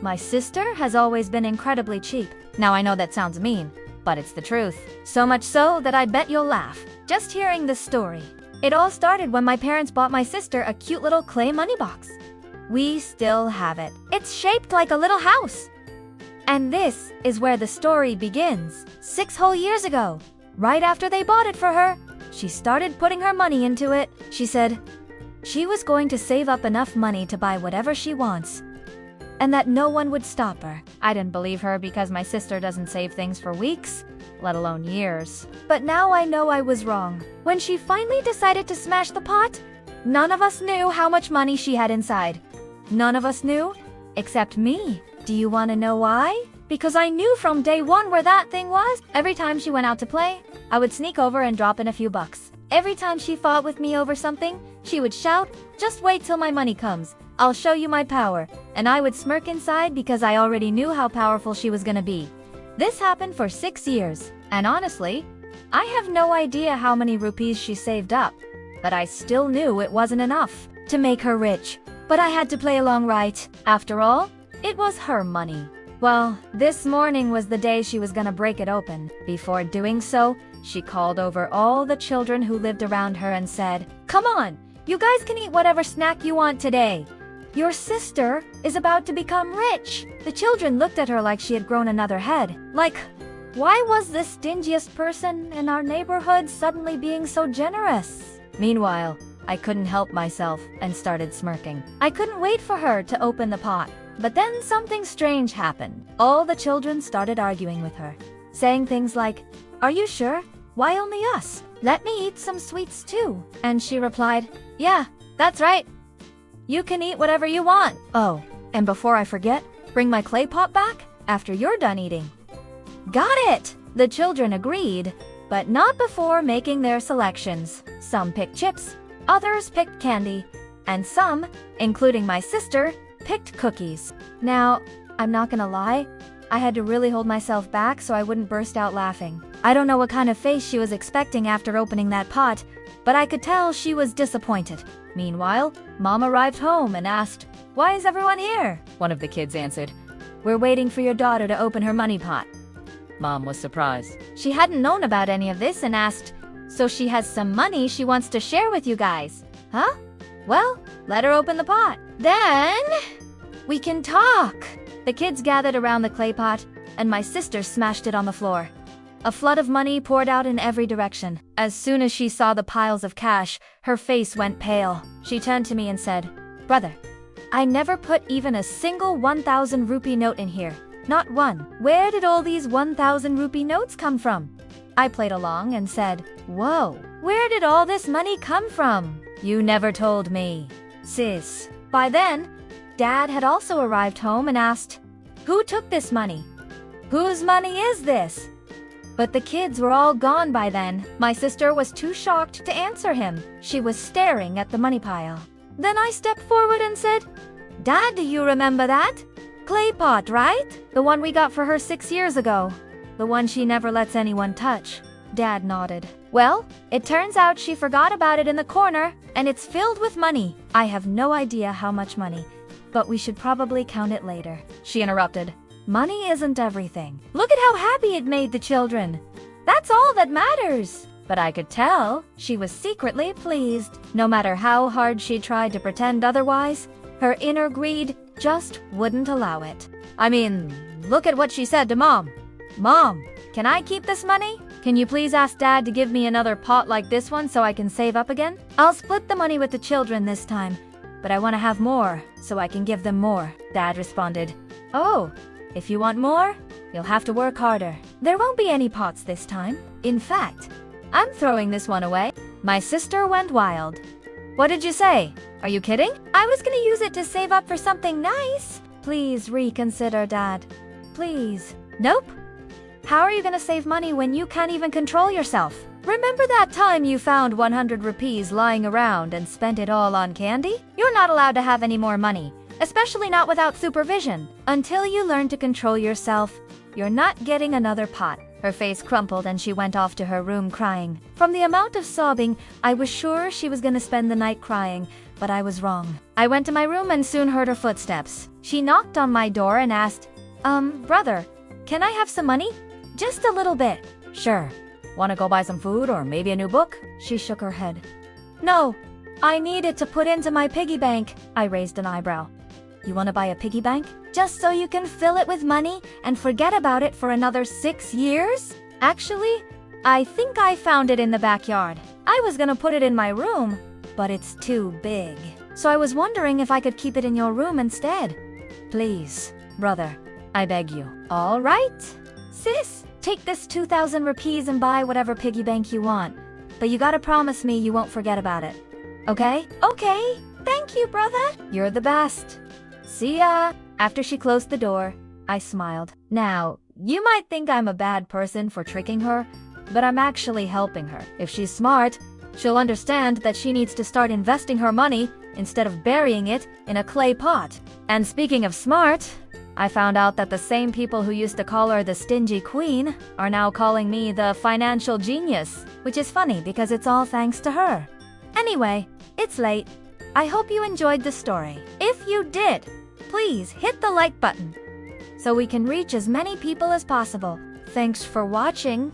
My sister has always been incredibly cheap. Now I know that sounds mean, but it's the truth. So much so that I bet you'll laugh just hearing this story. It all started when my parents bought my sister a cute little clay money box. We still have it. It's shaped like a little house. And this is where the story begins. 6 whole years ago, right after they bought it for her, she started putting her money into it. She said she was going to save up enough money to buy whatever she wants, and that no one would stop her. I didn't believe her because my sister doesn't save things for weeks, let alone years. But now I know I was wrong. When she finally decided to smash the pot, none of us knew how much money she had inside. None of us knew, except me. Do you want to know why? Because I knew from day one where that thing was. Every time she went out to play, I would sneak over and drop in a few bucks. Every time she fought with me over something, she would shout, "Just wait till my money comes. I'll show you my power." And I would smirk inside because I already knew how powerful she was gonna be. This happened for 6 years, and honestly, I have no idea how many rupees she saved up, but I still knew it wasn't enough to make her rich. But I had to play along, right? After all, it was her money. Well, this morning was the day she was gonna break it open. Before doing so, she called over all the children who lived around her and said, "Come on, you guys can eat whatever snack you want today. Your sister is about to become rich." The children looked at her like she had grown another head. Like, why was the stingiest person in our neighborhood suddenly being so generous? Meanwhile, I couldn't help myself and started smirking. I couldn't wait for her to open the pot. But then something strange happened. All the children started arguing with her, saying things like, "Are you sure? Why only us? Let me eat some sweets too." And she replied, "Yeah, that's right. You can eat whatever you want. Oh, and before I forget, bring my clay pot back after you're done eating." Got it! The children agreed, but not before making their selections. Some picked chips, others picked candy, and some, including my sister, picked cookies. Now, I'm not gonna lie, I had to really hold myself back so I wouldn't burst out laughing. I don't know what kind of face she was expecting after opening that pot, but I could tell she was disappointed. Meanwhile, Mom arrived home and asked, "Why is everyone here?" One of the kids answered, "We're waiting for your daughter to open her money pot." Mom was surprised. She hadn't known about any of this and asked, "So she has some money she wants to share with you guys, huh? Well, let her open the pot. Then we can talk." The kids gathered around the clay pot, and my sister smashed it on the floor. A flood of money poured out in every direction. As soon as she saw the piles of cash, her face went pale. She turned to me and said, "Brother, I never put even a single 1,000 rupee note in here. Not one. Where did all these 1,000 rupee notes come from?" I played along and said, "Whoa, where did all this money come from? You never told me, sis." By then, Dad had also arrived home and asked, "Who took this money? Whose money is this?" But the kids were all gone by then. My sister was too shocked to answer him. She was staring at the money pile. Then I stepped forward and said, "Dad, do you remember that? Clay pot, right? The one we got for her 6 years ago. The one she never lets anyone touch." Dad nodded. "Well, it turns out she forgot about it in the corner, and it's filled with money. I have no idea how much money, but we should probably count it later." She interrupted. "Money isn't everything. Look at how happy it made the children. That's all that matters." But I could tell she was secretly pleased. No matter how hard she tried to pretend otherwise, her inner greed just wouldn't allow it. I mean, look at what she said to Mom. "Mom, can I keep this money? Can you please ask Dad to give me another pot like this one so I can save up again? I'll split the money with the children this time, but I want to have more so I can give them more." Dad responded, "Oh, if you want more, you'll have to work harder. There won't be any pots this time. In fact, I'm throwing this one away." My sister went wild. "What did you say? Are you kidding? I was gonna use it to save up for something nice." "Please reconsider, Dad. Please." "Nope. How are you gonna save money when you can't even control yourself? Remember that time you found 100 rupees lying around and spent it all on candy? You're not allowed to have any more money, especially not without supervision. Until you learn to control yourself, you're not getting another pot." Her face crumpled and she went off to her room crying. From the amount of sobbing, I was sure she was gonna spend the night crying, but I was wrong. I went to my room and soon heard her footsteps. She knocked on my door and asked, brother, can I have some money? Just a little bit. Sure. Wanna go buy some food or maybe a new book? She shook her head. No, I need it to put into my piggy bank. I raised an eyebrow. You wanna buy a piggy bank? Just so you can fill it with money and forget about it for another 6 years? Actually, I think I found it in the backyard. I was gonna put it in my room, but it's too big. So I was wondering if I could keep it in your room instead. Please, brother, I beg you. All right, sis, take this 2,000 rupees and buy whatever piggy bank you want. But you gotta promise me you won't forget about it. Okay? Okay. Thank you, brother. You're the best. See ya. After she closed the door, I smiled. Now, you might think I'm a bad person for tricking her, but I'm actually helping her. If she's smart, she'll understand that she needs to start investing her money instead of burying it in a clay pot. And speaking of smart, I found out that the same people who used to call her the stingy queen are now calling me the financial genius, which is funny because it's all thanks to her. Anyway, it's late. I hope you enjoyed the story. If you did, please hit the like button so we can reach as many people as possible. Thanks for watching.